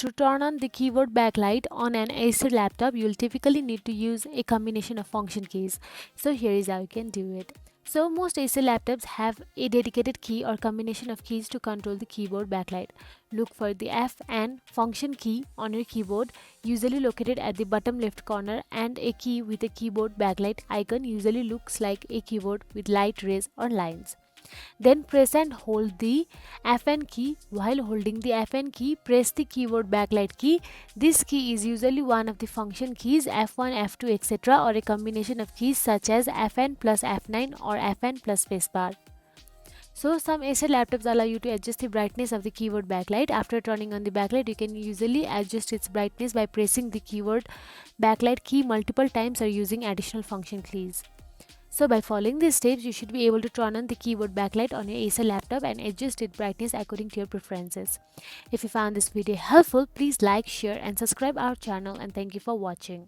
to turn on the keyboard backlight on an Acer laptop, you'll typically need to use a combination of function keys. So here is how you can do it. So most Acer laptops have a dedicated key or combination of keys to control the keyboard backlight. Look for the F and function key on your keyboard, usually located at the bottom left corner, and a key with a keyboard backlight icon usually looks like a keyboard with light rays or lines. Then press and hold the Fn key. While holding the Fn key, press the keyboard backlight key. This key is usually one of the function keys F1, F2, etc., or a combination of keys such as Fn plus F9 or Fn plus spacebar. So some Acer laptops allow you to adjust the brightness of the keyboard backlight. After turning on the backlight, you can usually adjust its brightness by pressing the keyboard backlight key multiple times or using additional function keys. So by following these steps, you should be able to turn on the keyboard backlight on your Acer laptop and adjust its brightness according to your preferences. If you found this video helpful, please like, share and subscribe our channel, and thank you for watching.